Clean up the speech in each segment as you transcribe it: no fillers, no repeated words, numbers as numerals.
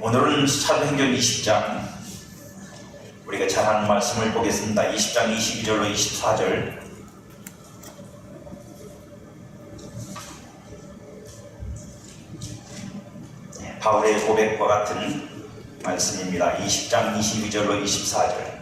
오늘은 사도행전 20장 우리가 잘 아는 말씀을 보겠습니다. 20장 22절로 24절. 바울의 고백과 같은 말씀입니다. 20장 22절로 24절.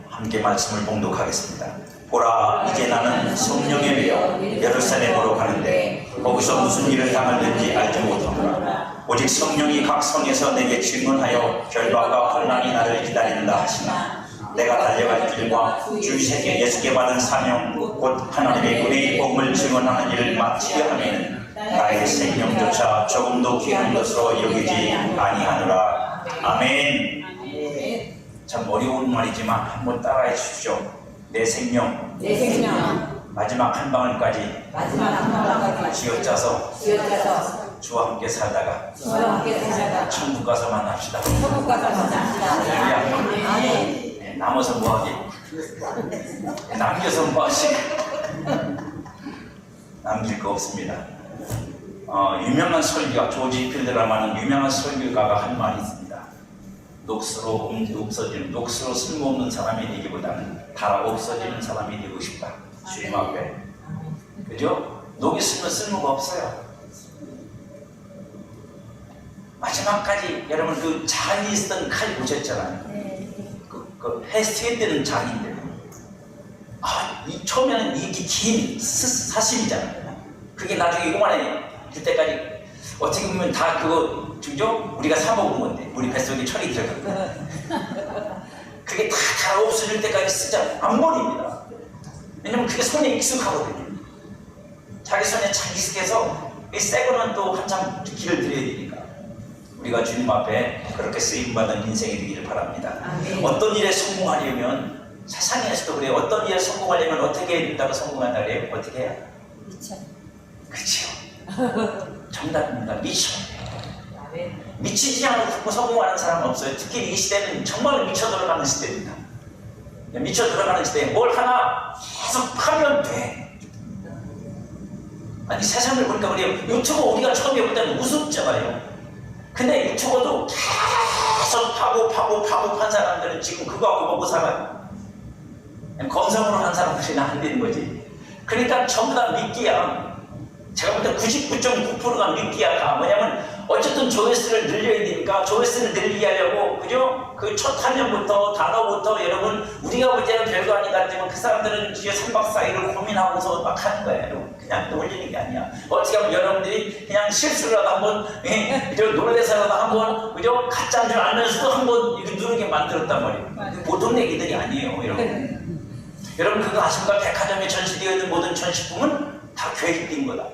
함께 말씀을 봉독하겠습니다. 보라, 이제 나는 성령에 매여 예루살렘으로 가는데 거기서 무슨 일을 당할는지 알지 못하노라. 오직 성령이 각 성에서 내게 질문하여 결박과 혼란이 나를 기다린다 하시나 내가 달려갈 길과 주 예수께 받은 사명 곧 하나님의 은혜의 복음을 증언하는 일을 마치려 하면 나의 생명조차 조금도 귀한 것으로 여기지 아니하노라. 아멘. 참 어려운 말이지만 한번 따라해 주십시오. 내 생명, 마지막 한 방울까지 쥐어짜서 주와 함께 살다가 천국 가서 만납시다. 네, 남아서 뭐하기? 남겨서 뭐하시? 남길 거 없습니다. 유명한 설교가 조지 필드라마는 유명한 설교가가 한 말이 있습니다. 녹수로 없어지는, 녹수로 쓸모없는 사람이 되기보다는 달아 없어지는 사람이 되고 싶다. 주님 앞에. 그죠? 녹이 쓰면 쓸모가 없어요. 마지막까지 여러분 그 잔이 쓰던 칼 보셨잖아요. 그 해스트에 뜨는 잔인데. 이 처음에는 이게 긴 사심이잖아요. 그게 나중에 요만해 될 때까지 어떻게 보면 다 그거 그죠? 우리가 사 먹은 건데 우리 뱃속에 철이 들어가고 그게 다 없어질 때까지 쓰잖아요. 안 버립니다. 왜냐면 그게 손에 익숙하거든요. 자기 손에 잘 익숙해서 이 새 거는 또 한참 길을 들여야 되니까 우리가 주님 앞에 그렇게 쓰임받은 인생이 되기를 바랍니다. 어떤 일에 성공하려면 세상에서도 그래요. 어떤 일에 성공하려면 어떻게 해야 된다고 성공한다 그래요? 어떻게 해야? 미쳐. 그렇죠. 정답입니다. 미쳐. 미치지 않고 성공하는 사람은 없어요. 특히 이 시대는 정말 미쳐 들어가는 시대입니다. 미쳐 들어가는 시대에 뭘 하나 계속 하면 돼. 아니 세상을 보니까 그래요. 유튜브 우리가 처음에 볼 때는 우습잖아요. 근데 유튜버도 계속 파고 판 사람들은 지금 그거 갖고 먹고 살아요. 건성으로 한 사람들이 안 되는 거지. 그러니까 전부 다 미끼야. 제가 볼 때 99.9%가 미끼야가 뭐냐면 어쨌든 조회수를 늘려야 되니까 조회수를 늘리게 하려고 그죠? 그 첫 화면부터 단어부터 여러분 우리가 볼 때는 별거 아닌 것 같지만 그 사람들은 뒤에 3박 4일을 고민하고서 막 하는 거예요. 여러분. 그냥 올리는 게 아니야. 어떻게 하면 여러분들이 그냥 실수라도 한번 노래대사라도 한번 그죠? 가짜인 줄 알면서도 한번 이렇게 누르게 만들었단 말이에요. 보통 얘기들이 아니에요. 여러분. 여러분 그거 아십니까? 백화점에 전시되어 있는 모든 전시품은 다 계획된 거다.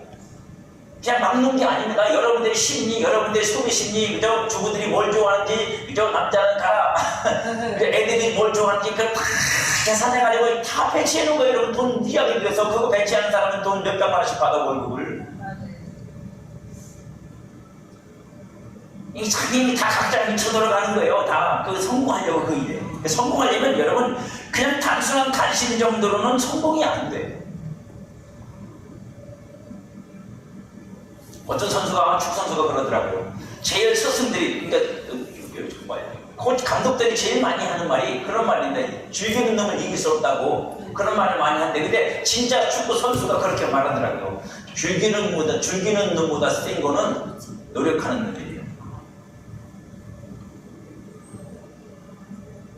그냥 막 놓은 게 아닙니다. 여러분들의 심리, 여러분들의 소비 심리, 그죠? 주부들이 뭘 좋아하는지, 그죠? 남자는 다, 애들이 뭘 좋아하는지, 그걸 다 계산해가지고 다 배치해 놓은 거예요. 여러분 돈 이야기 위해서 그거 배치하는 사람은 돈 몇백만 원씩 받아 월급을. 이 자기는 다 각자 미쳐 들어가는 거예요. 다 그 성공하려고 그 일에. 성공하려면 여러분 그냥 단순한 관심 정도로는 성공이 안 돼. 어떤 선수가 축구 선수가 그러더라고요. 제일 스승들이 그러니까 코치 감독들이 제일 많이 하는 말이 그런 말인데 즐기는 놈은 이길 수 없다고 그런 말을 많이 하는데 근데 진짜 축구 선수가 그렇게 말하더라고요. 즐기는 놈보다 센 거는 노력하는 놈이에요.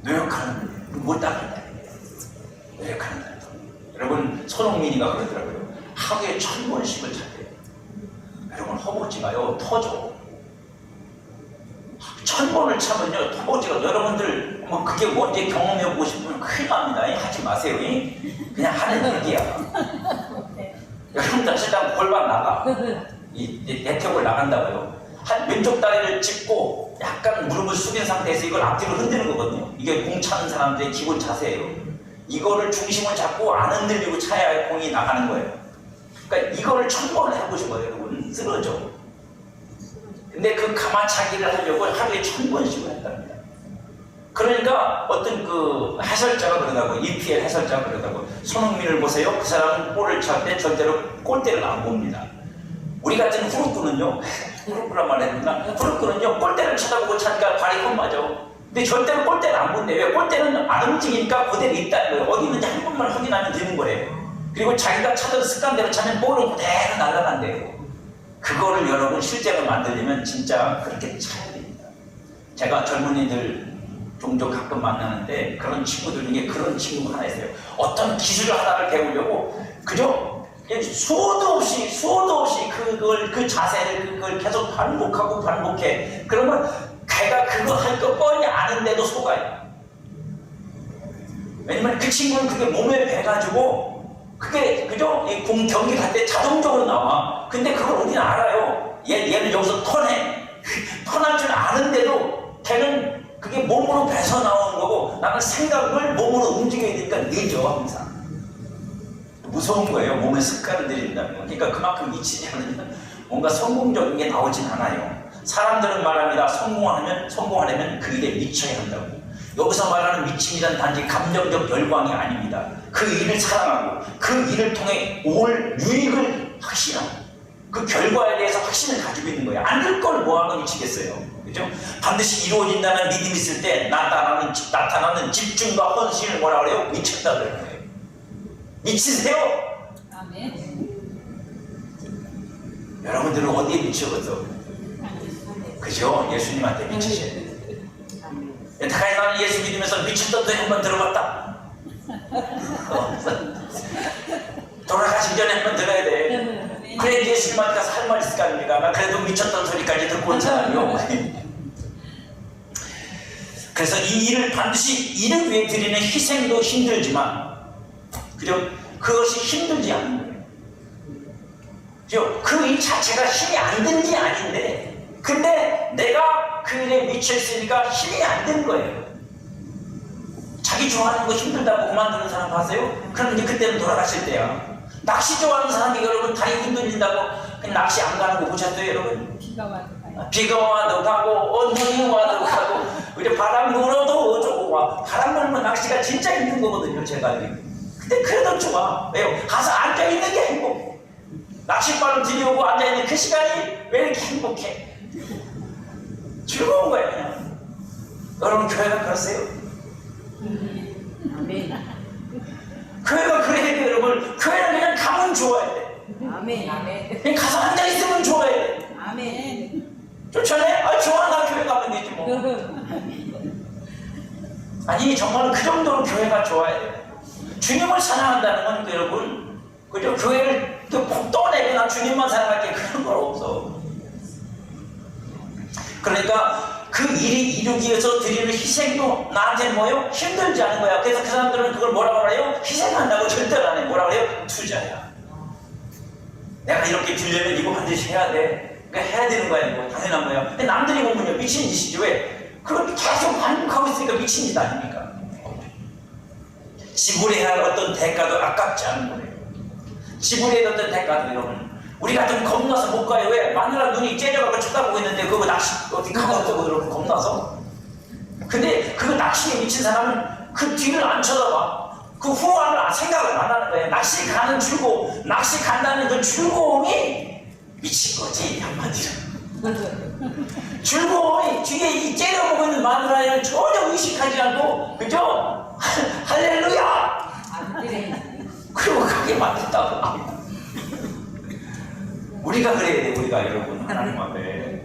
노력하는 놈이에요. 못 따른다. 노력하는 놈. 여러분 손흥민이가 그러더라고요. 하루에 1000번씩을 찾대요. 여러분 허벅지가요 터져. 1000번을 차면요 허벅지가 여러분들 뭐 그게 뭔지 경험해보고 싶으면 큰일 납니다. 하지 마세요. 그냥 하는 얘기야. 여러분들 실장 골반 나가. 이 대퇴골 나간다고요. 한 왼쪽 다리를 짚고 약간 무릎을 숙인 상태에서 이걸 앞뒤로 흔드는 거거든요. 이게 공 차는 사람들의 기본 자세예요. 이거를 중심을 잡고 안 흔들리고 차야 공이 나가는 거예요. 그러니까 이거를 1000번을 해보신 거예요. 여러분 쓰러져. 근데 그 가마차기를 하려고 하루에 1000번씩을 했답니다. 그러니까 어떤 그 해설자가 그러다고 EPL 해설자가 그러다고 손흥민을 보세요. 그 사람은 볼을 찰 때 절대로 골대를 안 봅니다. 우리 같은 후루꾸는요, 후루꾸란 말 했나? 후루꾸는요, 꼴대를 쳐다보고 차니까 발이 헛맞아. 근데 절대로 꼴대는 안 본대. 왜? 꼴대는 안 움직이니까 그대로 있다는 거예요. 어디 있는지 한 번만 확인하면 되는 거래요. 그리고 자기가 차던 습관대로 차면 볼은 그대로 날아간대요. 그거를 여러분 실제로 만들려면 진짜 그렇게 차야 됩니다. 제가 젊은이들 종종 가끔 만나는데 그런 친구들 중에 그런 친구가 하나 있어요. 어떤 기술을 하나를 배우려고 그죠? 수호도 없이 그 자세를 그걸 계속 반복해. 그러면 걔가 그거 할 거 뻔히 아는데도 속아요. 왜냐면 그 친구는 그게 몸에 배가지고 그게 그죠? 경기 갈 때 자동적으로 나와. 근데 그걸 우리는 알아요. 얘는 여기서 턴할 줄 아는데도 걔는 그게 몸으로 배서 나오는 거고 나는 생각을 몸으로 움직여야 되니까 늦어 항상. 무서운 거예요. 몸에 습관을 들인다는 거. 그러니까 그만큼 미치지 않으면 뭔가 성공적인 게 나오진 않아요. 사람들은 말합니다. 성공하려면 그 일에 미쳐야 한다고. 여기서 말하는 미침이란 단지 감정적 열광이 아닙니다. 그 일을 사랑하고 그 일을 통해 올 유익을 확신하고 그 결과에 대해서 확신을 가지고 있는 거예요. 안 될 걸 뭐하고 미치겠어요. 그죠? 반드시 이루어진다는 믿음이 있을 때 나타나는 집중과 헌신을 뭐라 그래요? 미쳤다 그래요. 미치세요? 아멘. 여러분들은 어디에 미쳐서? 그죠? 예수님한테 미치셔야 돼요. 여태까지 나는 예수 믿으면서 미쳤던 소리 한번 들어봤다. 돌아가시기 전에 한번 들어야 돼. 그래 예수님한테 가서 할 말 있을 거 아닙니까? 나 그래도 미쳤던 소리까지 듣고 온 사람이요. 그래서 이 일을 반드시 이를 위해 드리는 희생도 힘들지만 그죠? 그것이 힘들지 않은 거예요. 그죠? 그 일 자체가 힘이 안 든 게 아닌데 근데 내가 그 일에 미쳐있으니까 힘이 안 든 거예요. 자기 좋아하는 거 힘들다고 그만두는 사람 봤어요? 그럼 이제 그때는 돌아가실 때야. 낚시 좋아하는 사람이 여러분 다리 흔들린다고 낚시 안 가는 거 보셨어요 여러분? 비가 와도 가고 눈이 와도 가고 우리 바람 불어도 어쩌고 와. 바람 불면 낚시가 진짜 힘든 거거든요 제가. 근데 그래도 좋아. 왜요? 가서 앉아있는 게 행복해. 낚싯바를 들여오고 앉아있는 그 시간이 왜 이렇게 행복해? 즐거운 거예요 그냥. 여러분 교회가 그러세요? 아멘. 교회가 그래야 돼요 여러분. 교회는 그냥 가면 좋아야 돼. 아멘. 아멘. 그냥 가서 앉아있으면 좋아야 돼. 아멘. 좋잖아요? 아 좋아 나 교회 가면 되지 뭐. 아니 정말 그 정도로 교회가 좋아야 돼요. 주님을 사랑한다는 건 여러분 그죠? 교회를 떠내고 난 주님만 사랑할게 그런 건 없어. 그러니까 그 일이 이루기 위해서 드리는 희생도 나한테는 뭐예요? 힘들지 않은 거야. 그래서 그 사람들은 그걸 뭐라고 그래요? 희생한다고 절대로 안 해. 뭐라고 그래요? 투자야. 내가 이렇게 빌려면 이거 반드시 해야 돼. 그러니까 해야 되는 거야. 이거 당연한 거야. 근데 남들이 보면요 미친 짓이지. 왜? 그걸 계속 반복하고 있으니까 미친 짓 아닙니까? 지불해야 할 어떤 대가도 아깝지 않은 거예요. 지불해야 할 어떤 대가도 여러분 우리가 좀 겁나서 못 가요. 왜? 마누라 눈이 째려가고 쳐다보고 있는데 그거 낚시 어디 가봤다고 그러고 겁나서. 근데 그 낚시에 미친 사람은 그 뒤를 안 쳐다봐. 그 후안을 생각을 안 하는 거예요. 낚시 가는 즐거움, 낚시 간다는 그 즐거움이 미친 거지 한마디로. 즐거움이 뒤에 이 째려보고 있는 마누라를 전혀 의식하지 않고 그죠? 할렐루야! 그리고 가게 만든다고. 우리가 그래야 돼. 우리가 여러분 하나님 앞에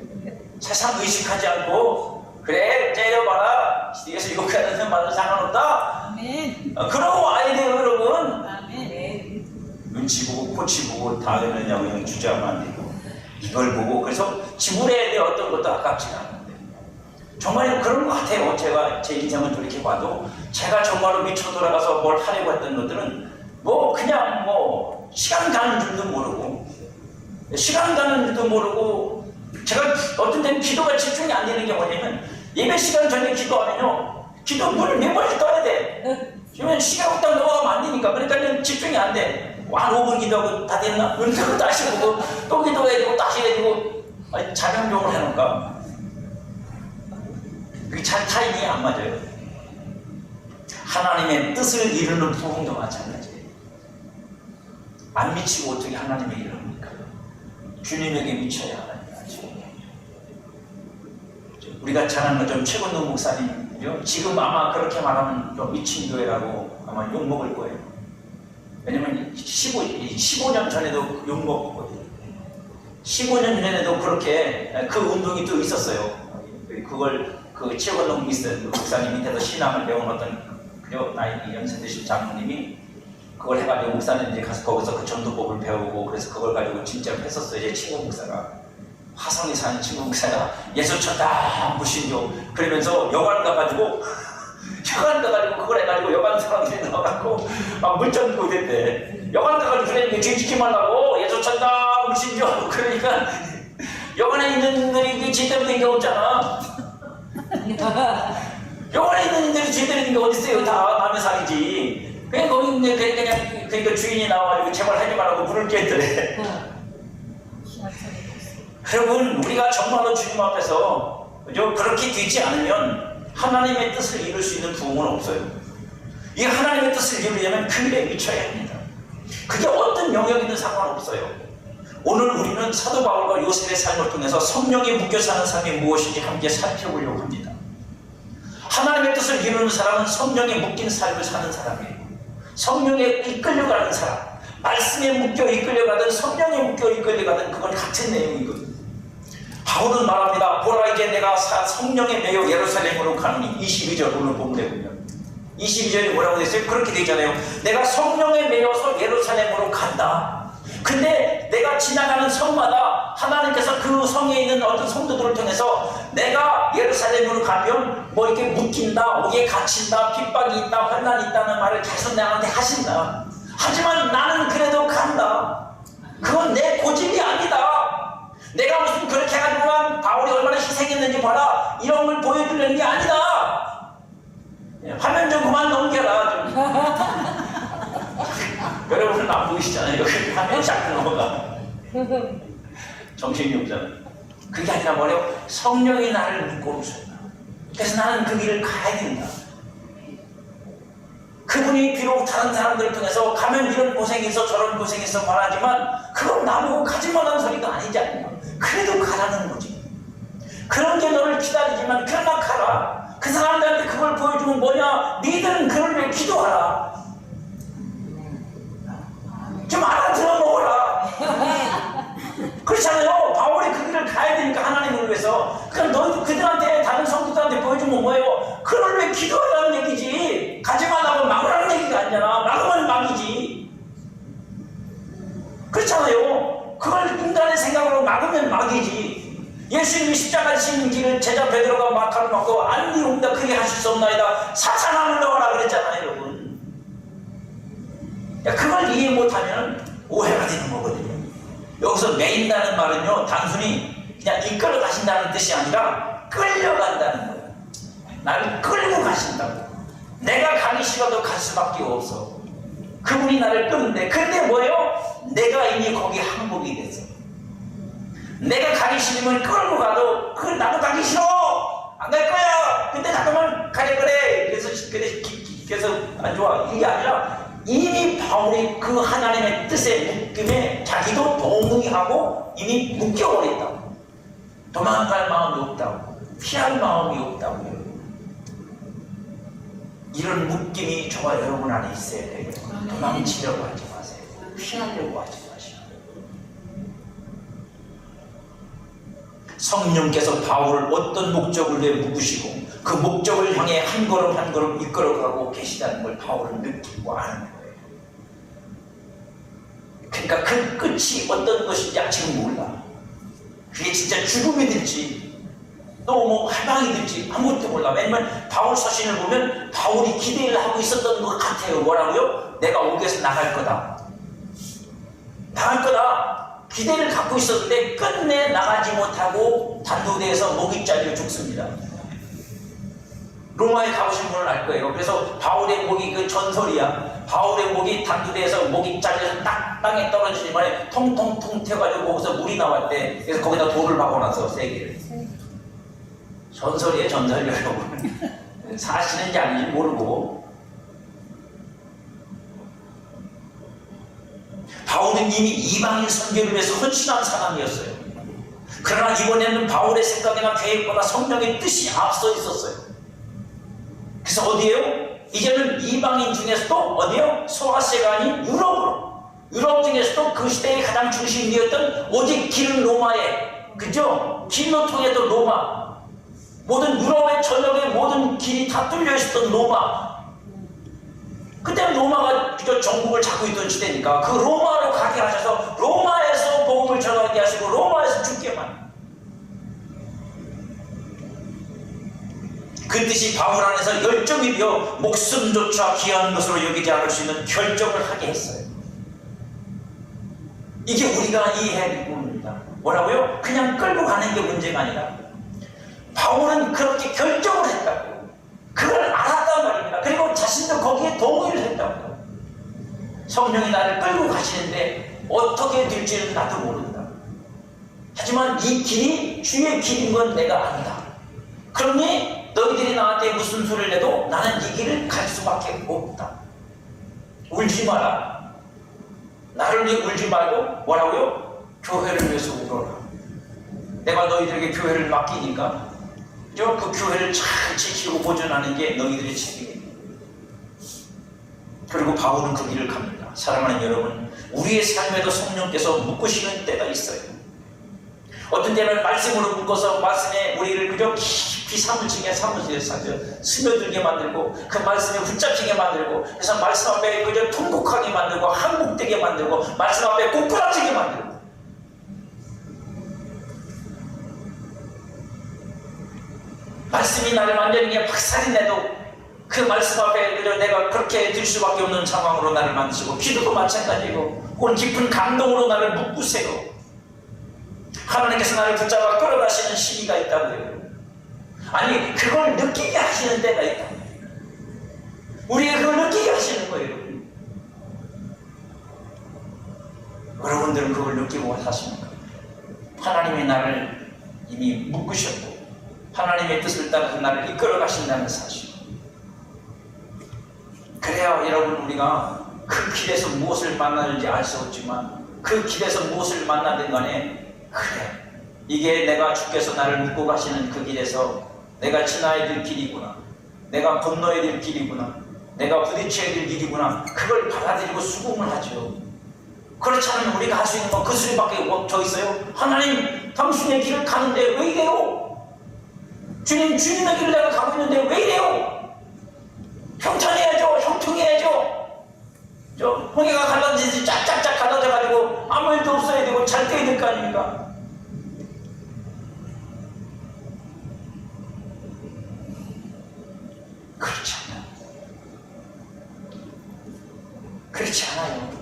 세상 의식하지 않고 그래 때려봐라 뒤에서 이거 하는 말은 상관없다. 아멘. 그러고 와야 돼요 여러분. 아멘. 눈치 보고 코치 보고 다 되느냐고 그냥 주저하면 안 되고 이걸 보고 그래서 지불해야 돼. 어떤 것도 아깝지 않은데 정말 그런 것 같아요. 제가 제 인생을 돌이켜봐도 제가 정말로 미쳐 돌아가서 뭘 하려고 했던 것들은 뭐 그냥 뭐 시간 가는 줄도 모르고 시간 가는 줄도 모르고 제가 어떤 때는 기도가 집중이 안 되는 게 뭐냐면 예배 시간 전에 기도하면요 기도 문을 몇 번씩 떠야 돼. 그러면 시간 후딱 넘어가면 안 되니까. 그러니까 집중이 안 돼. 한 5분 기도하고 다 됐나? 눈 다시 보고 또 기도해야 되고 다시 해야 되고 자명종을 해놓을까? 그게 잘 타이밍이 안 맞아요. 하나님의 뜻을 이루는 부흥도 마찬가지예요. 안 미치고 어떻게 하나님의 일을 합니까? 주님에게 미쳐야 하나님 아시고. 우리가 잘 아는 것처럼 최건동 목사님이요. 지금 아마 그렇게 말하면 좀 미친 교회라고 아마 욕먹을 거예요. 왜냐면 15년 전에도 욕먹었거든요. 15년 전에도 그렇게 그 운동이 또 있었어요. 그걸 그 최건동 목사님 밑에서 신앙을 배운 어떤 나이 연세 드신 장로님이 그걸 해가지고 목사님 이제 가서 거기서 그 전도법을 배우고 그래서 그걸 가지고 진짜로 했었어요. 제 친구 목사가 화성에 사는 친구 목사가 예수 쳤다 무신교 그러면서 여관 가가지고 그걸 해가지고 여관 사람들이 나와갖고 막 물정고 됐대. 여관 가가지고 그러니까 죄 지키지 말라고 예수 쳤다 무신교 그러니까 여관에 있는 분들이 제대로 된 게 없잖아. 여관에 있는 분들이 제대로 된 게 어딨어요. 다 남의 살이지. 그냥 거기 그냥 그러니까 주인이 나와가지고 제발 하지 말라고 물을 깼더래. 여러분 우리가 정말로 주님 앞에서 그렇게 되지 않으면 하나님의 뜻을 이룰 수 있는 부흥은 없어요. 이 하나님의 뜻을 이루려면 그 일에 미쳐야 합니다. 그게 어떤 영역이든 상관없어요. 오늘 우리는 사도 바울과 요셉의 삶을 통해서 성령에 묶여 사는 삶이 무엇인지 함께 살펴보려고 합니다. 하나님의 뜻을 이루는 사람은 성령에 묶인 삶을 사는 사람이에요. 성령에 이끌려가는 사람, 말씀에 묶여 이끌려가든 성령에 묶여 이끌려가든 그건 같은 내용이거든요. 바울은 말합니다. 보라 이제 내가 성령에 매여 예루살렘으로 가느니 22절 오늘 본문에 보면 22절이 뭐라고 됐어요? 그렇게 되잖아요. 내가 성령에 매여서 예루살렘으로 간다. 근데 내가 지나가는 성마다 하나님께서 그 성에 있는 어떤 성도들을 통해서 내가 예루살렘으로 가면 뭐 이렇게 묶인다, 목에 갇힌다, 핍박이 있다, 환난이 있다는 말을 계속 나한테 하신다. 하지만 나는 그래도 간다. 그건 내 고집이 아니다. 내가 무슨 그렇게 해가지고만 바울이 얼마나 희생했는지 봐라 이런 걸 보여주려는 게 아니다. 화면 좀 그만 넘겨라 좀. 여러분은 안 보이시잖아요. 여기 화면 자꾸 넘어가. 정신이 없잖아요. 그게 아니라 뭐래요? 성령이 나를 묶고 오셨다. 그래서 나는 그 길을 가야 된다. 그분이 비록 다른 사람들을 통해서 가면 이런 고생이 있어 저런 고생이 있어 말하지만 그건 나보고 가지마라는 소리가 아니지 않냐. 그래도 가라는 거지. 그런 게 너를 기다리지만 그러나 가라. 그 사람들한테 그걸 보여주면 뭐냐. 니들은 그걸 위해 기도하라. 좀 알아들어 먹어라. 그렇잖아요. 바울이 그 길을 가야 되니까 하나님을 위해서. 그럼 너 그들한테 다른 성도들한테 보여주면 뭐예요? 그걸 왜 기도하라는 얘기지. 가지 말라고 막으라는 얘기가 아니잖아. 막으면 막이지. 그렇잖아요. 그걸 인간의 생각으로 막으면 막이지. 예수님이 십자가 지신 길을 제자 베드로가 막하를 막고 안리옵니다. 크게 하실 수 없나이다. 사탄아 물러가라 그랬잖아요, 여러분. 그걸 이해 못하면 오해가 되는 거거든요. 여기서 매인다는 말은요, 단순히 그냥 이끌어 가신다는 뜻이 아니라 끌려간다는 거예요. 나를 끌고 가신다고. 내가 가기 싫어도 갈 수밖에 없어. 그분이 나를 끄는데, 근데 뭐예요? 내가 이미 거기 항복이 됐어. 내가 가기 싫으면 끌고 가도, 나도 가기 싫어! 안 갈 거야! 근데 잠깐만 가자 그래! 그래서 안 좋아. 이게 아니라, 이미 바울이 그 하나님의 뜻에 묶임에 자기도 동의하고 이미 묶여버렸다고. 도망갈 마음이 없다고. 피할 마음이 없다고. 이런 묶임이 저와 여러분 안에 있어야 돼요. 도망치려고 하지 마세요. 피하려고 하지 마시고. 성령께서 바울을 어떤 목적을 위해 묶으시고 그 목적을 향해 한 걸음 한 걸음 이끌어가고 계시다는 걸 바울은 느끼고 아는 거예요. 그러니까 그 끝이 어떤 것인지 아직 몰라. 그게 진짜 죽음이 될지 또 뭐 해방이 될지 아무것도 몰라. 왜냐면 바울 서신을 보면 바울이 기대를 하고 있었던 것 같아요. 뭐라고요? 내가 옥에서 나갈 거다. 나갈 거다. 기대를 갖고 있었는데 끝내 나가지 못하고 단도대에서 목이 잘려 죽습니다. 로마에 가보신 분은 알 거예요. 그래서 바울의 목이 그 전설이야. 바울의 목이 단두대에서 목이 잘려서 딱 땅에 떨어지지만 통통통 튀어가지고 거기서 물이 나왔대. 그래서 거기다 돌을 박아놨어, 3개를. 전설이에요, 전설 여러분. 사실인지 아닌지 모르고. 바울이 바울은 이미 이방인 선교를 위해서 헌신한 사람이었어요. 그러나 이번에는 바울의 생각이나 계획보다 성령의 뜻이 앞서 있었어요. 그래서 어디에요? 이제는 이방인 중에서도 어디에요? 소아시아가 아닌 유럽으로, 유럽 중에서도 그 시대의 가장 중심이었던 오직 길은 로마에, 그죠? 길로 통해도 로마, 모든 유럽의 전역의 모든 길이 다 뚫려 있었던 로마. 그때는 로마가 그저 정복을 잡고 있던 시대니까 그 로마로 가게 하셔서 로마에서 복음을 전하게 하시고 로마에서 죽게만. 그 뜻이 바울 안에서 열정이 비어 목숨조차 귀한 것으로 여기지 않을 수 있는 결정을 하게 했어요. 이게 우리가 이해해야 될 부분입니다. 뭐라고요? 그냥 끌고 가는 게 문제가 아니라 바울은 그렇게 결정을 했다고. 그걸 알았단 말입니다. 그리고 자신도 거기에 동의를 했다고. 성령이 나를 끌고 가시는데 어떻게 될지는 나도 모른다. 하지만 이 길이 주의 길인 건 내가 안다. 그러니 너희들이 나한테 무슨 소리를 해도 나는 이 길을 갈 수밖에 없다. 울지 마라. 나를 위해 울지 말고 뭐라고요? 교회를 위해서 울어라. 내가 너희들에게 교회를 맡기니까 그 교회를 잘 지키고 보존하는 게 너희들의 책임이에요. 그리고 바울은 그 길을 갑니다. 사랑하는 여러분, 우리의 삶에도 성령께서 묶으시는 때가 있어요. 어떤 때는 말씀으로 묶어서 말씀에 우리를 그저 깊이 사무치게 스며들게 만들고 그 말씀에 붙잡히게 만들고 그래서 말씀 앞에 그저 통곡하게 만들고 항복되게 만들고 말씀 앞에 꼬꾸라지게 만들고 말씀이 나를 완전히 박살이 내도 그 말씀 앞에 내가 그렇게 될 수밖에 없는 상황으로 나를 만드시고 기도도 마찬가지고 혹은 깊은 감동으로 나를 묶으세요. 하나님께서 나를 붙잡아 끌어가시는 시기가 있다고요. 아니 그걸 느끼게 하시는 때가 있다. 우리가 그걸 느끼게 하시는 거예요. 여러분들은 그걸 느끼고 사십니까? 하나님이 나를 이미 묶으셨고 하나님의 뜻을 따라서 나를 이끌어 가신다는 사실. 그래야 여러분 우리가 그 길에서 무엇을 만나는지 알 수 없지만 그 길에서 무엇을 만나든 간에 그래 이게 내가 주께서 나를 묶고 가시는 그 길에서 내가 지나야 될 길이구나, 내가 건너야 될 길이구나, 내가 부딪혀야 될 길이구나, 그걸 받아들이고 수긍을 하죠. 그렇지 않으면 우리가 할 수 있는 건 그 소리밖에 더 있어요. 하나님 당신의 길을 가는데 왜 이래요? 주님 주님의 길을 내가 가고 있는데 왜 이래요? 형통해야죠. 형통해야죠. 저 홍해가 갈라지지 쫙쫙쫙 갈라져가지고 아무 일도 없어야 되고 잘 돼야 될 거 아닙니까? 그렇지 않아요. 그렇지 않아요.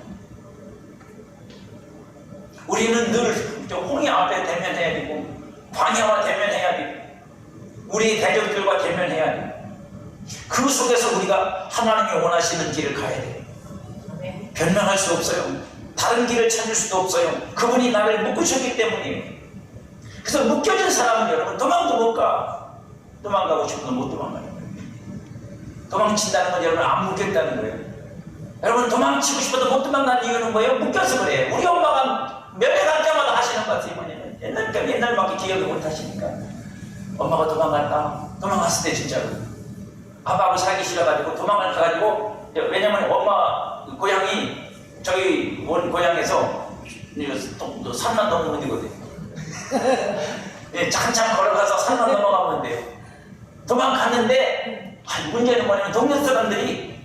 우리는 늘 홍해 앞에 대면해야 되고 광야와 대면해야 되고 우리 대적들과 대면해야 되고 그 속에서 우리가 하나님이 원하시는 길을 가야 돼요. 변명할 수 없어요. 다른 길을 찾을 수도 없어요. 그분이 나를 묶으셨기 때문이에요. 그래서 묶여진 사람은 여러분 도망도 못 가. 도망가고 싶으면 못 도망가요. 도망친다는 건 여러분 안 묶였다는 거예요. 여러분 도망치고 싶어도 못 도망가는 이유는 뭐예요? 묶여서 그래요. 우리 엄마가 면회 갈 때마다 하시는 것 같아요. 옛날밖에 기억을 못 하시니까 엄마가 도망갔을 때 진짜로 아빠하고 살기 싫어가지고 도망가가지고 왜냐면 엄마 고향이 저희 원 고향에서 산만 넘으면 되거든요. 한참 걸어가서 산만 넘어가면 돼요. 도망갔는데 문제는 뭐냐면 동네 사람들이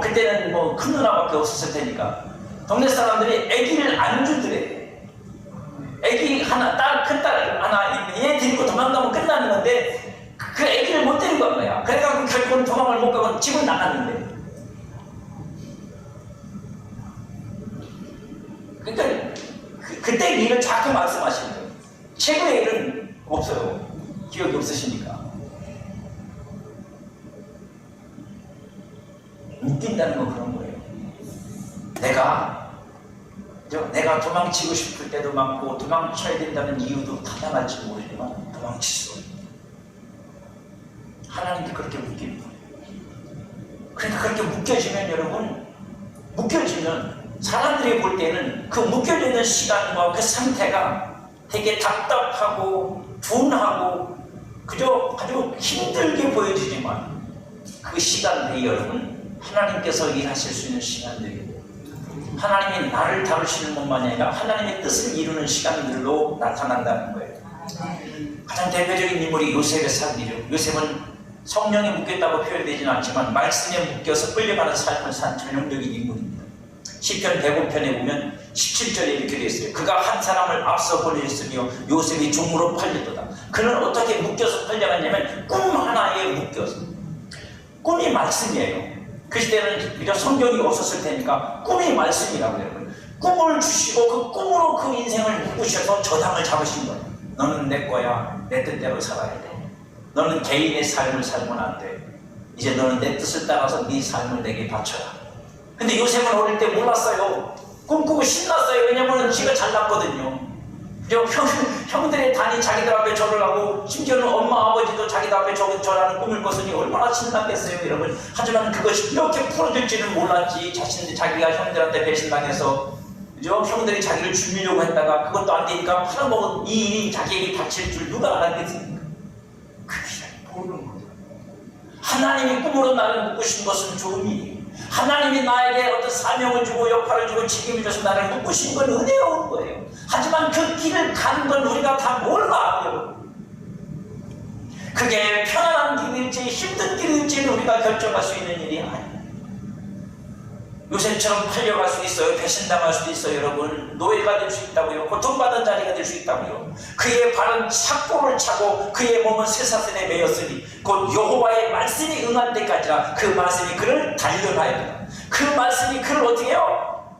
그때는 큰 누나밖에 없었을 테니까 동네 사람들이 아기를 안 주더래. 아기 하나, 큰 딸 하나 얘 데리고 도망가면 끝나는 건데 그 아기를 못 데리고 간 거야. 그래가지고 결국은 도망을 못 가고 집을 나갔는데. 그러니까 그때 일을 자꾸 말씀하시는 거예요. 최고의 일은 없어요. 기억이 없으시니까. 웃긴다는 건 그런 거예요. 내가 도망치고 싶을 때도 많고 도망쳐야 된다는 이유도 타당할지 모르지만 도망칠 수 없어요. 하나님께 그렇게 묶입니다. 그러니까 그렇게 묶여지면 여러분 묶여지면 사람들이 볼 때는 그 묶여져 있는 시간과 그 상태가 되게 답답하고 둔하고 그저 아주 힘들게 보여지지만 그 시간들이 여러분 하나님께서 일하실 수 있는 시간들이고 하나님이 나를 다루시는 것만이 아니라 하나님의 뜻을 이루는 시간들로 나타난다는 거예요. 가장 대표적인 인물이 요셉의 삶이죠. 요셉은 성령에 묶였다고 표현되지는 않지만 말씀에 묶여서 끌려가는 삶을 산 전형적인 인물입니다. 시편 105편에 보면 17절에 이렇게 되어 있어요. 그가 한 사람을 앞서 보내셨으며 요셉이 종으로 팔렸도다. 그는 어떻게 묶여서 팔려갔냐면 꿈 하나에 묶여서. 꿈이 말씀이에요. 그 시대는 비록 성경이 없었을 테니까 꿈이 말씀이라고 해요. 꿈을 주시고 그 꿈으로 그 인생을 묶으셔서 저당을 잡으신 거예요. 너는 내 거야. 내 뜻대로 살아야 돼. 너는 개인의 삶을 살면 안 돼. 이제 너는 내 뜻을 따라서 네 삶을 내게 바쳐라. 근데 요셉은 어릴 때 몰랐어요. 꿈꾸고 신났어요. 왜냐면 지가 잘났거든요. 형들의 단이 자기들 앞에 절을 하고 심지어는 엄마 아버지도 자기들 앞에 절하는 꿈을 꿨으니 얼마나 신났겠어요 여러분. 하지만 그것이 이렇게 풀어질지는 몰랐지. 자기가 형들한테 배신당해서 그죠? 형들이 자기를 죽이려고 했다가 그것도 안 되니까 팔아먹은 이 일이 자기에게 닥칠 줄 누가 알았겠습니까? 그게 모르는 거죠. 하나님이 꿈으로 나를 묶으신 것은 좋은 일이에요. 하나님이 나에게 어떤 사명을 주고 역할을 주고 책임을 줘서 나를 묶으신 건 은혜로운 거예요. 하지만 그 길을 가는 건 우리가 다 몰라요. 그게 편안한 길일지 힘든 길일지는 우리가 결정할 수 있는 일이 아니에요. 요셉처럼 팔려갈 수 있어요. 배신당할 수도 있어요. 여러분 노예가 될 수 있다고요. 고통받은 자리가 될 수 있다고요. 그의 발은 착고를 차고 그의 몸은 쇠사슬에 매였으니 곧 여호와의 말씀이 응할 때까지라 그 말씀이 그를 단련하였다. 그 말씀이 그를 어떻게 해요?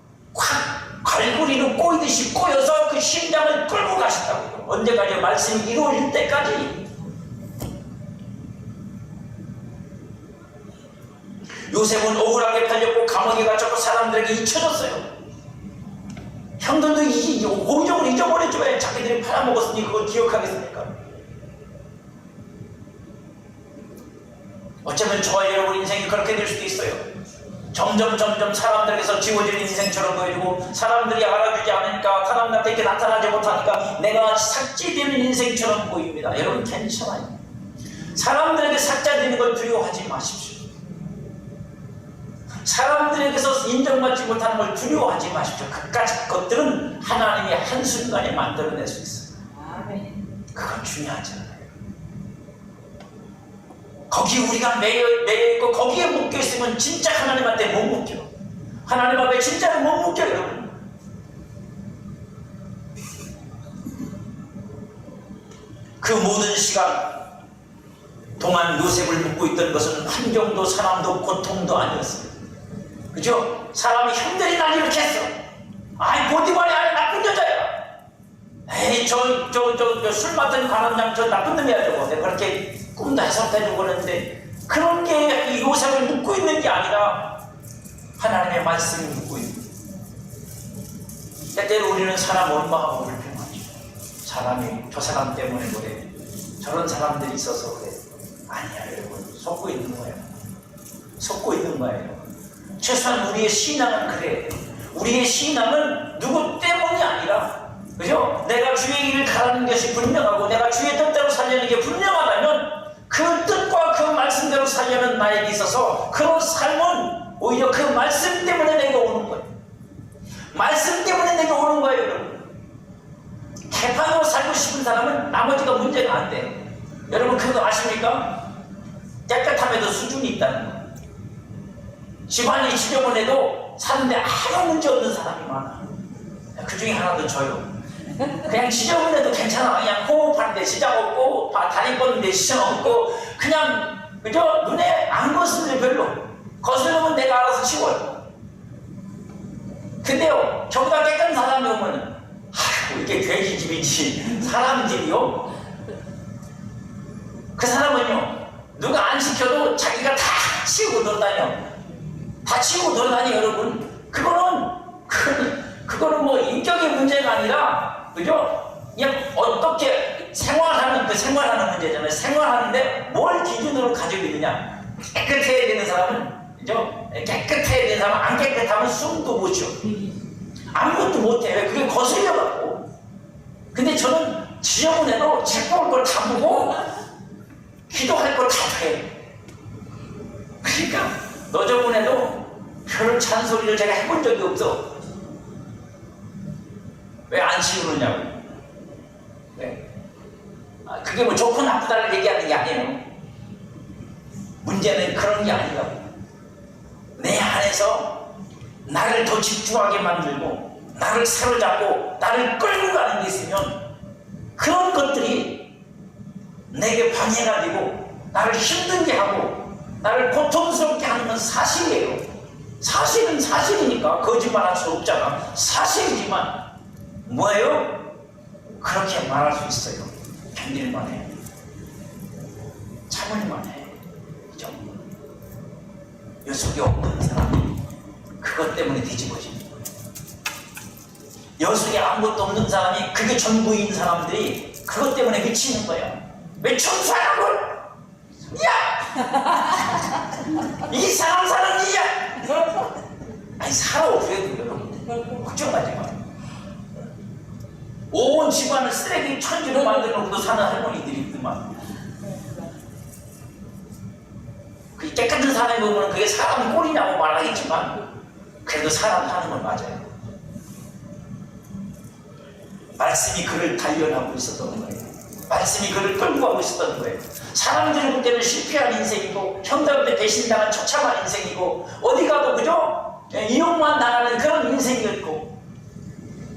갈고리로 꼬이듯이 꼬여서 그 심장을 끌고 가신다고요. 언제까지? 말씀이 이루어질 때까지. 요셉은 억울하게 팔렸고 감옥에 갇혔고 사람들에게 잊혀졌어요. 형들도 오종을 잊어버렸죠. 왜 자기들이 팔아먹었으니 그걸 기억하겠습니까? 어쩌면 저와 여러분 인생이 그렇게 될 수도 있어요. 점점 사람들에게서 지워지는 인생처럼 보여지고 사람들이 알아주지 않으니까 사람들한테 이렇게 나타나지 못하니까 내가 삭제되는 인생처럼 보입니다. 여러분 괜찮아요. 사람들에게 삭제되는 걸 두려워하지 마십시오. 사람들에게서 인정받지 못하는 걸 두려워하지 마십시오. 그까짓 것들은 하나님이 한순간에 만들어낼 수 있어요. 그건 중요하지 않아요. 거기 우리가 매여있고 거기에 묶여있으면 진짜 하나님한테 못 묶여. 하나님 앞에 진짜로 못 묶여요. 여러분. 그 모든 시간 동안 요셉을 묶고 있던 것은 환경도 사람도 고통도 아니었어요. 그죠? 사람이 형들이 날 이렇게 했어. 아이 보디발이 아니 나쁜 여자야. 에이 술 맡은 관원장 저 나쁜 놈이야 저거. 내가 그렇게 꿈도 해석해주고 그러는데 그런 게 이 요셉을 묶고 있는 게 아니라 하나님의 말씀을 묶고 있는 거예요. 때때로 우리는 사람 원망하고 불평하죠. 사람이 저 사람 때문에 그래. 저런 사람들이 있어서 그래. 아니야 여러분. 속고 있는 거예요. 속고 있는 거예요. 최소한 우리의 신앙은 그래요. 우리의 신앙은 누구 때문이 아니라 그죠? 내가 주의 길을 가라는 것이 분명하고 내가 주의 뜻대로 살려는 게 분명하다면 그 뜻과 그 말씀대로 살려는 나에게 있어서 그런 삶은 오히려 그 말씀 때문에 내가 오는 거예요. 말씀 때문에 내가 오는 거예요 여러분. 개판으로 살고 싶은 사람은 나머지가 문제가 안 돼요. 여러분 그거 아십니까? 깨끗함에도 수준이 있다는 거예요. 집안이 지저분해도 사는데 아무 문제 없는 사람이 많아. 그 중에 하나도 저요. 그냥 지저분해도 괜찮아. 그냥 호흡하는데 지장 없고 다리 뻗는데 지장 없고 그냥 그저 눈에 안 거슬려 별로. 거슬리면 내가 알아서 치워요. 근데요 저보다 깨끗한 사람이 오면은 아이고 이게 돼지 집이지 사람 집이요? 그 사람은요 누가 안 시켜도 자기가 다 치우고 돌아다녀. 다 치우고 돌아다니 여러분. 그거는 뭐 인격의 문제가 아니라 그죠? 그냥 어떻게 생활하는 문제잖아요. 생활하는데 뭘 기준으로 가지고 있느냐. 깨끗해야 되는 사람은 그죠? 깨끗해야 되는 사람, 안 깨끗하면 숨도 못 쉬어. 아무것도 못해. 왜? 그게 거슬려갖고. 근데 저는 지저분해도 책 볼 걸 다 보고 기도할 걸 다 해. 그러니까 너저분해도 별 잔소리를 제가 해본 적이 없어. 왜 안 치우느냐고. 왜? 그게 뭐 좋고 나쁘다를 얘기하는 게 아니에요. 문제는 그런 게 아니라고. 내 안에서 나를 더 집중하게 만들고 나를 사로잡고 나를 끌고 가는 게 있으면 그런 것들이 내게 방해가 되고 나를 힘들게 하고 나를 고통스럽게 하는 건 사실이에요. 사실은 사실이니까 거짓말할 수 없잖아. 사실이지만 뭐예요? 그렇게 말할 수 있어요. 견딜만 해. 참을만 해. 그죠? 여속이 없는 사람이 그것 때문에 뒤집어집니다. 여속이 아무것도 없는 사람이 그게 전부인 사람들이 그것 때문에 미치는 거야. 왜 청소하는 걸? 야! 이상한 사람이야! 아니 살아 그래도 여러분 걱정하지 마. 온 집안을 쓰레기 천지로 만들어 놓고도 사는 할머니들이 있더만. 그 깨끗한 사람이 보면 그게 사람 꼴이냐고 말하겠지만 그래도 사람 사는 건 맞아요. 말씀이 그를 단련하고 있었던 거예요. 말씀이 그를 끌고 가고 있었던 거예요. 사람들이 볼 때는 실패한 인생이고 형들한테 배신당한 처참한 인생이고 어디 가도 그죠? 이용만 당하는 그런 인생이었고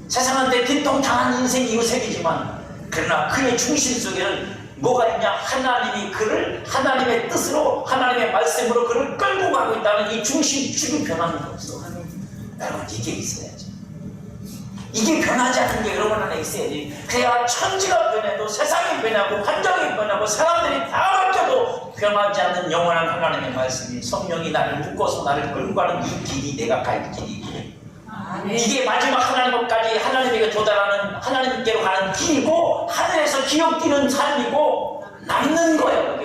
세상한테 뒷통당한 인생이 요셉이지만 그러나 그의 중심 속에는 뭐가 있냐? 하나님이 그를 하나님의 뜻으로 하나님의 말씀으로 그를 끌고 가고 있다는 이 중심축이 변하는 게 없어. 여러분 이게 있어야지. 이게 변하지 않는 게 여러분 안에 있어야지. 그래야 천지가 변해도 세상이 변하고 환경이 변하고 사람들이 다 바뀌어도 변하지 않는 영원한 하나님의 말씀이 성령이 나를 묶어서 나를 끌고 가는 이 길이 내가 갈 길이고 이게 마지막 하나님까지 하나님에게 도달하는 하나님께로 가는 길이고 하늘에서 기억되는 삶이고 남는 거예요.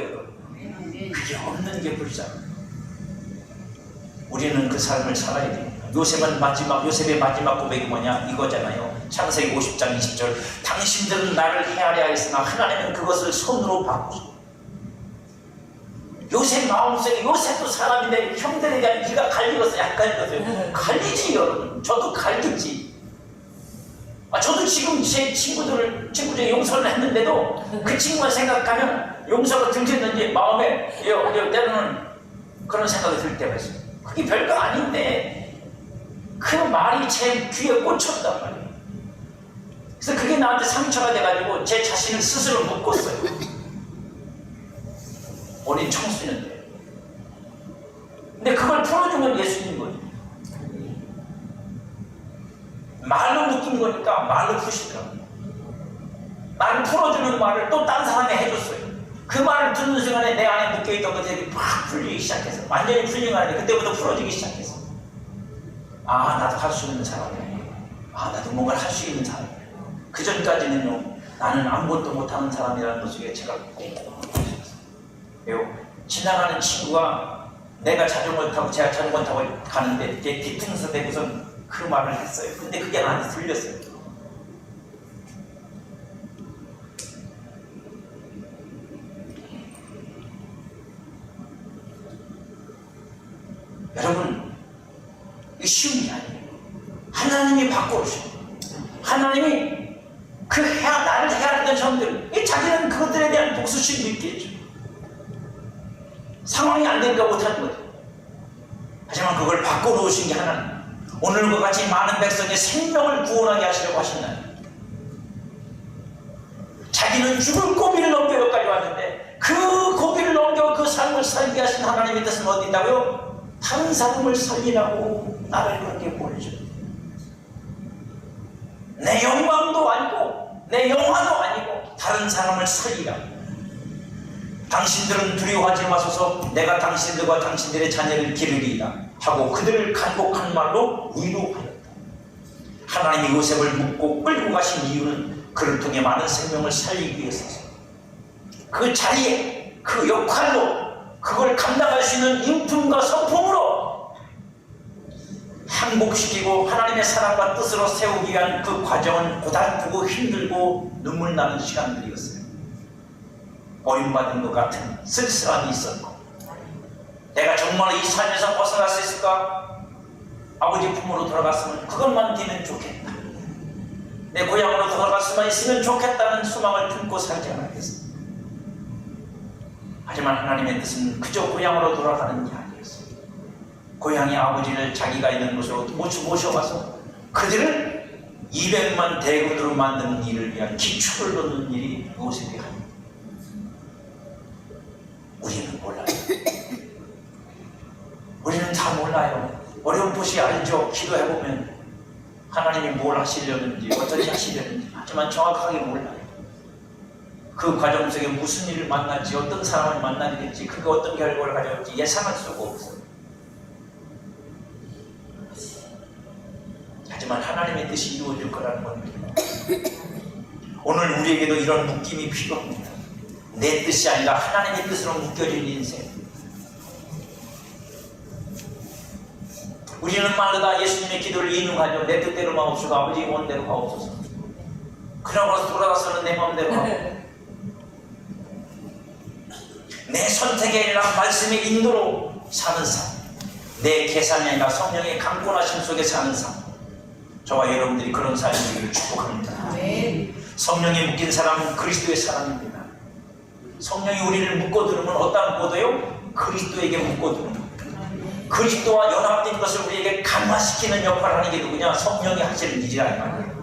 그게 없는 게 불쌍해. 우리는 그 삶을 살아야 됩니다. 요셉의 마지막 고백이 뭐냐? 이거잖아요. 창세기 50장 20절 당신들은 나를 헤아려 했으나 하나님은 그것을 손으로 바꾸소. 요셉 마음속에 요셉도 사람인데 형들에 대한 이가 갈리겠어요? 안 갈리겠어요? 갈리지 여러분. 저도 갈리지. 저도 지금 제 친구들 용서를 했는데도 그 친구가 생각하면 용서가 들지는지 마음에 때로는 그런 생각이 들 때가 있어요. 그게 별거 아닌데 그 말이 제 귀에 꽂혔단 말이에요. 그래서 그게 나한테 상처가 돼가지고 제 자신을 스스로 묶었어요. 어린 청소년들. 근데 그걸 풀어주면 예수님 거예요. 말로 묶인 거니까 말로 푸시더라고요. 나를 풀어주는 말을 또 딴 사람이 해줬어요. 그 말을 듣는 순간에 내 안에 묶여있던 것들이 막 풀리기 시작해서 완전히 풀린 거 아니에요. 그때부터 풀어지기 시작해서 나도 할 수 있는 사람이야. 나도 뭔가를 할 수 있는 사람이야. 그 전까지는요 나는 아무것도 못하는 사람이라는 것을 제가 꼭 지나가는 친구가 내가 자전거 타고 제가 자전거 타고 가는데 내 뒤통수 대고선 그 말을 했어요. 근데 그게 나한테 들렸어요. 여러분 이게 쉬운 게 아니에요. 하나님이 바꿔주셔요. 하나님이 나를 헤아리던 사람들 자기는 그것들에 대한 복수심도 있겠죠. 상황이 안 되니까 못하는 거죠. 하지만 그걸 바꿔놓으신 게 하나님. 오늘과 같이 많은 백성의 생명을 구원하게 하시려고 하신다. 자기는 죽을 고비를 넘겨 여기까지 왔는데 그 고비를 넘겨 그 삶을 살게 하신 하나님의 뜻은 어디 있다고요? 다른 사람을 살리라고 나를 그렇게 보내줘요. 내 영광도 아니고 내 영화도 아니고 다른 사람을 살리라. 당신들은 두려워하지 마소서. 내가 당신들과 당신들의 자녀를 기르리이다 하고 그들을 간곡한 말로 위로하였다. 하나님이 요셉을 묶고 끌고 가신 이유는 그를 통해 많은 생명을 살리기 위해서죠. 그 자리에 그 역할로 그걸 감당할 수 있는 인품과 성품으로 항복시키고 하나님의 사랑과 뜻으로 세우기 위한 그 과정은 고달프고 힘들고 눈물 나는 시간들이었어요. 버림받은 것 같은 쓸쓸함이 있었고, 내가 정말 이 삶에서 벗어날 수 있을까? 아버지 품으로 돌아갔으면 그것만 되면 좋겠다. 내 고향으로 돌아갈 수만 있으면 좋겠다는 소망을 품고 살지 않았겠습니다. 하지만 하나님의 뜻은 그저 고향으로 돌아가는 게 아니었어요. 고향의 아버지를 자기가 있는 곳으로 모셔와서 그들을 200만 대군으로 만드는 일을 위한 기초를 놓는 일이 요셉이 합니다. 우리는 몰라요. 우리는 다 몰라요. 어렴풋이 알죠. 기도해보면 하나님이 뭘 하시려는지 어떻게 하시려는지. 하지만 정확하게 몰라요. 그 과정 속에 무슨 일을 만날지, 어떤 사람을 만나게 될지, 그게 어떤 결과를 가져올지 예상할 수가 없어요. 하지만 하나님의 뜻이 이루어질 거라는 겁니다. 오늘 우리에게도 이런 묶임이 필요합니다. 내 뜻이 아니라 하나님의 뜻으로 묶여진 인생. 우리는 마르다 예수님의 기도를 인용하죠. 내 뜻대로 마옵소서, 아버지의 원대로 가옵소서. 그러고 돌아가서는 내 마음대로 하고, 내 선택이 아니라 말씀의 인도로 사는 삶, 내 계산이 아니라 성령의 강권하심 속에 사는 삶, 저와 여러분들이 그런 삶을 되기를 축복합니다. 성령이 묶인 사람은 그리스도의 사람입니다. 성령이 우리를 묶어두면 어디다 묶어둬요? 그리스도에게 묶어두는, 그리스도와 연합된 것을 우리에게 강화시키는 역할을 하는 게 누구냐? 성령이 하시는 일이라는 말이에요.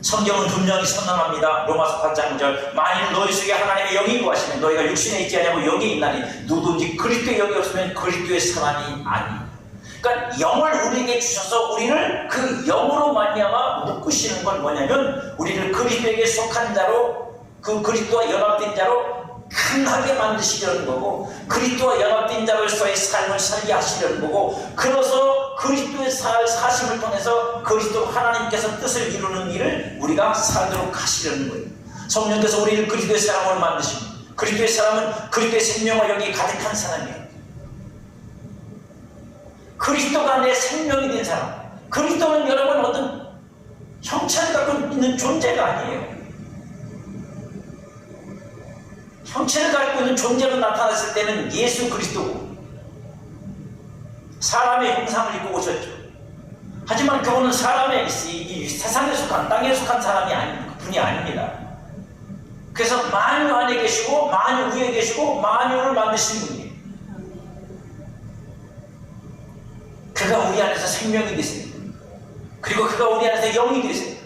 성경은 분명히 선언합니다. 로마서 8장 9절, 만일 너희 속에 하나님의 영이 거하시면 너희가 육신에 있지 아니하고 영이 있나니 누구든지 그리스도의 영이 없으면 그리스도의 사람이 아니. 그러니까 영을 우리에게 주셔서 우리를 그 영으로 말미암아 묶으시는 건 뭐냐면, 우리를 그리스도에게 속한 자로, 그 그리스도와 연합된 자로 강하게 만드시려는 거고, 그리스도와 연합된 자로서의 삶을 살게 하시려는 거고, 그래서 그리스도의 사심을 통해서 그리스도 하나님께서 뜻을 이루는 일을 우리가 살도록 하시려는 거예요. 성령께서 우리를 그리스도의 사람으로 만드십니다. 그리스도의 사람은 그리스도의 생명과 영이 가득한 사람이에요. 그리스도가 내 생명이 된 사람. 그리스도는 여러분 어떤 형체를 갖고 있는 존재가 아니에요. 형체를 갖고 있는 존재로 나타났을 때는 예수 그리스도고 사람의 형상을 입고 오셨죠. 하지만 그분은 사람의 이 세상에 속한, 땅에 속한 사람이 분이 아닙니다. 그래서 만유 안에 계시고 만유 위에 계시고 만유를 만드신 분이에요. 그가 우리 안에서 생명이 되세요. 그리고 그가 우리 안에서 영이 되세요.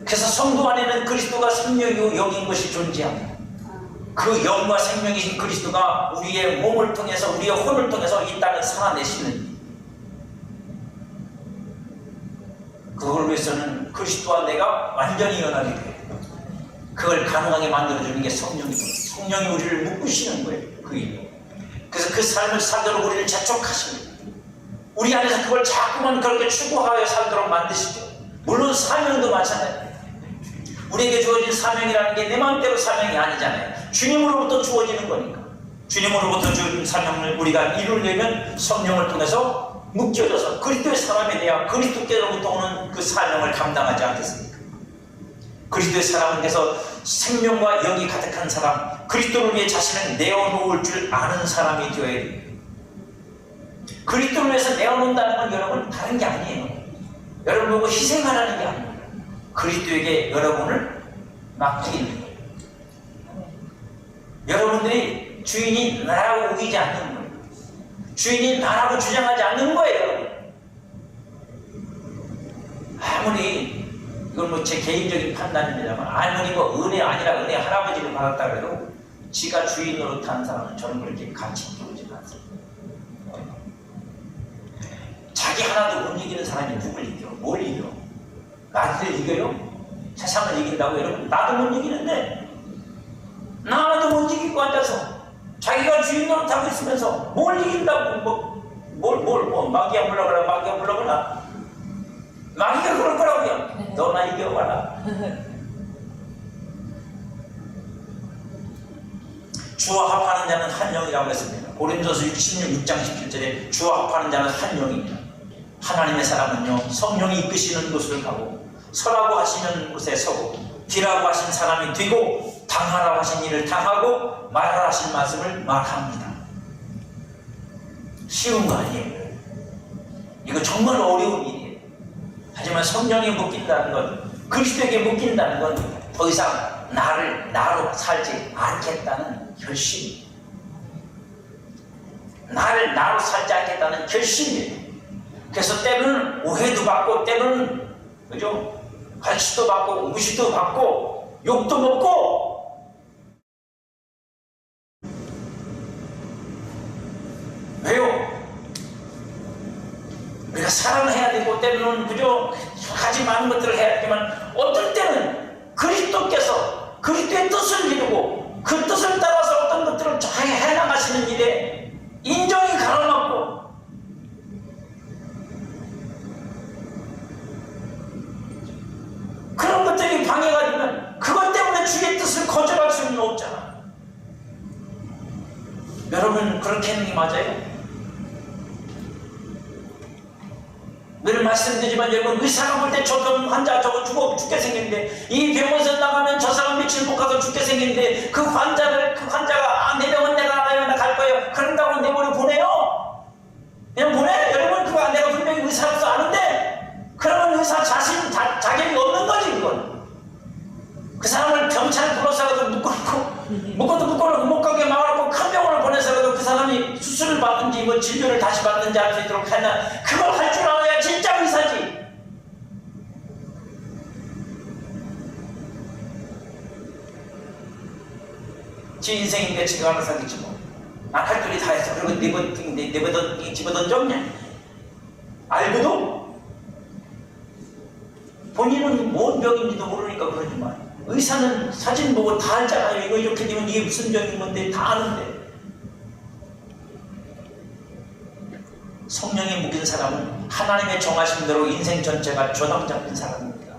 그래서 성도 안에는 그리스도가 생명이고 영인 것이 존재합니다. 그 영과 생명이신 그리스도가 우리의 몸을 통해서, 우리의 혼을 통해서 이 땅을 살아내시는 일. 그걸 위해서는 그리스도와 내가 완전히 연합이 돼요. 그걸 가능하게 만들어주는 게 성령이고, 성령이 우리를 묶으시는 거예요. 그 일. 그래서 그 삶을 살도록 우리를 재촉하십니다. 우리 안에서 그걸 자꾸만 그렇게 추구하여 살도록 만드시죠. 물론 사명도 마찬가지예요. 우리에게 주어진 사명이라는 게 내 마음대로 사명이 아니잖아요. 주님으로부터 주어지는 거니까. 주님으로부터 주어진 사명을 우리가 이루려면 성령을 통해서 묶여져서 그리스도의 사람에 대한 그리스도께로부터 오는 그 사명을 감당하지 않겠습니까? 그리스도의 사람에게서 생명과 영이 가득한 사람, 그리스도를 위해 자신을 내어놓을 줄 아는 사람이 되어야 돼요. 그리스도를 위해서 내어놓는다는 건 여러분 다른 게 아니에요. 여러분 보고 희생하라는 게 아닙니다. 그리스도에게 여러분을 맡기는 거예요. 여러분들이 주인이 나라고 우기지 않는 거예요. 주인이 나라고 주장하지 않는 거예요, 여러분. 아무리, 이건 뭐 제 개인적인 판단입니다만, 아무리 뭐 은혜 아니라 은혜 할아버지를 받았다 그래도 지가 주인으로 탄 사람은 저는 그렇게 같이 키우지 않습니다. 자기 하나도 못 이기는 사람이 누굴 이겨? 뭘 이겨? 나를 이겨요? 세상을 이긴다고 여러분? 나도 못 이기는데 나도 못 이기고 앉아서 자기가 주인으로 타고 있으면서 뭘 이긴다고 마귀야 물러가라, 마귀야 물러가라. 마귀가 그럴 거라고요. 너나 이겨봐라. 주와 합하는 자는 한 영이라고 했습니다. 고린도서 6장 17절에 주와 합하는 자는 한 영이다. 하나님의 사람은요, 성령이 이끄시는 곳을 가고, 서라고 하시는 곳에 서고, 뒤라고 하신 사람이 뒤고, 당하라고 하신 일을 당하고, 말하라 하신 말씀을 말합니다. 쉬운 거 아니에요. 이거 정말 어려운 일이에요. 하지만 성령이 묶인다는 건, 그리스도에게 묶인다는 건 더 이상 나로 살지 않겠다는 결심. 나로 살지 않겠다는 결심이에요. 그래서 때로는 오해도 받고, 때로는, 그죠? 갈치도 받고, 무시도 받고, 욕도 먹고. 왜요? 우리가 사랑을 해야 되고, 때로는, 그죠? 가지 많은 것들을 해야 되지만, 어떨 때는 그리스도께서 그리스도의 뜻을 이루고, 그 뜻을 따라서 어떤 것들을 잘 해나가시는 일에 인정이 가로막고, 그런 것들이 방해가 되면 그것 때문에 주의 뜻을 거절할 수는 없잖아. 여러분, 그렇게 하는 게 맞아요? 늘 말씀드리지만, 여러분, 의사가 볼 때 저 병 환자 저거 죽게 생겼는데, 이 병원에서 나가면 저 사람 며칠 못 가서 죽게 생겼는데, 그 환자가 내 병원 내가 알아요, 나 갈 거예요, 그런다고 내버려 보내요? 그냥 보내? 여러분, 그거 내가 분명히 의사로서 아는데, 그러면 의사 자격이 없는 거지, 이건. 그 사람을 병차를 불러서라도 묶어놓고 못 가게 막아놓고 큰 병원을 보내서라도 그 사람이 수술을 받든지 뭐 진료를 다시 받든지 할 수 있도록 하나, 그걸 할 줄 알아야 진짜 의사지. 지 인생인데 지가 하는 사기지 뭐. 안 할 소리 다 해서 그리고 집어던졌냐? 알고도 본인은 뭔 병인지도 모르니까 그러지만, 의사는 사진 보고 다 알잖아요. 이거 이렇게 되면 이게 무슨 병인 건데 다 아는데. 성령에 묶인 사람은 하나님의 정하신 대로 인생 전체가 조당 잡힌 사람입니다.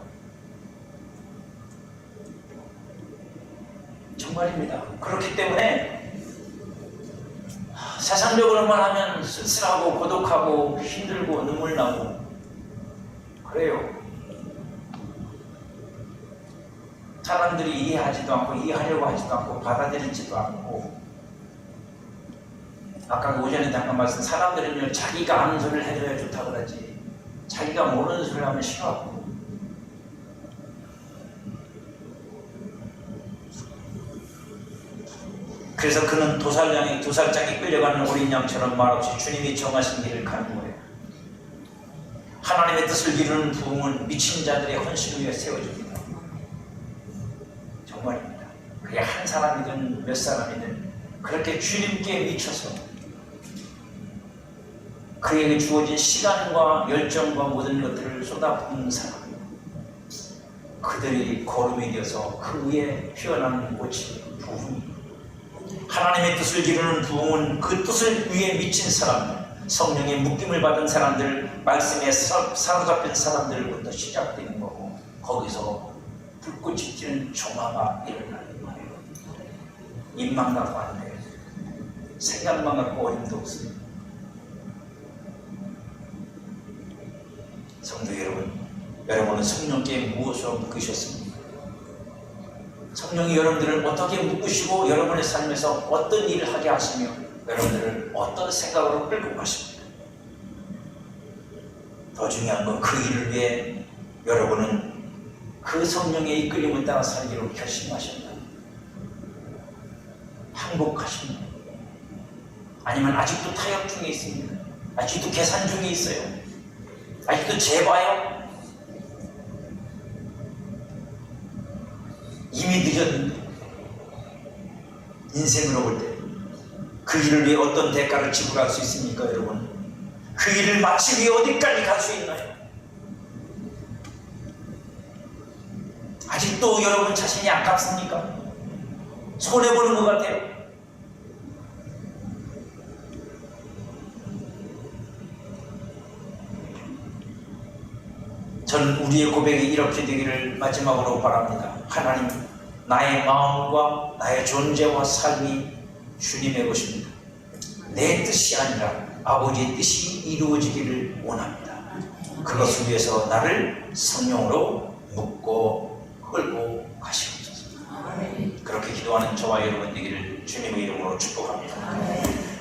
정말입니다. 그렇기 때문에 세상적으로만 하면 쓸쓸하고 고독하고 힘들고 눈물 나고 그래요. 사람들이 이해하지도 않고, 이해하려고 하지도 않고, 받아들이지도 않고. 아까 오전에 잠깐 말씀, 사람들은요, 자기가 아는 소리를 해줘야 좋다고 그러지, 자기가 모르는 소리를 하면 싫어하고. 그래서 그는 도살장에 끌려가는 어린 양처럼 말없이 주님이 정하신 길을 가는 거예요. 하나님의 뜻을 이루는 부흥은 미친 자들의 헌신 위에 세워집니다. 정말입니다. 그게 한 사람이든 몇 사람이든 그렇게 주님께 미쳐서 그에게 주어진 시간과 열정과 모든 것들을 쏟아붓는 사람, 그들이 거름이 되어서 그 위에 피어나는 꽃이 부흥이, 하나님의 뜻을 이루는 부흥은 그 뜻을 위해 미친 사람들, 성령의 묶임을 받은 사람들, 말씀에 사로잡힌 사람들부터 시작되는 거고, 거기서 불꽃이 튀는 조마가 일어나는 거예요. 입만 갖고 안 돼요. 생각만 갖고 어림도 없어요. 성도 여러분, 여러분은 성령께 무엇으로 묶으셨습니까? 성령이 여러분들을 어떻게 묶으시고 여러분의 삶에서 어떤 일을 하게 하시며 여러분들을 어떤 생각으로 끌고 가십니까? 더 중요한 건 그 일을 위해 여러분은 그 성령의 이끌림을 따라 살기로 결심하셨나? 항복하십니까? 아니면 아직도 타협 중에 있습니다. 아직도 계산 중에 있어요. 아직도 재봐요. 이미 늦었는데, 인생으로 볼 때 그 일을 위해 어떤 대가를 지불할 수 있습니까, 여러분? 그 일을 마치기 위해 어디까지 갈 수 있나요? 아직도 여러분 자신이 아깝습니까? 손해보는 것 같아요. 저는 우리의 고백이 이렇게 되기를 마지막으로 바랍니다. 하나님, 나의 마음과 나의 존재와 삶이 주님의 것입니다. 내 뜻이 아니라 아버지의 뜻이 이루어지기를 원합니다. 그것을 위해서 나를 성령으로 묶고 끌고 가시옵소서. 그렇게 기도하는 저와 여러분 되기를 주님의 이름으로 축복합니다.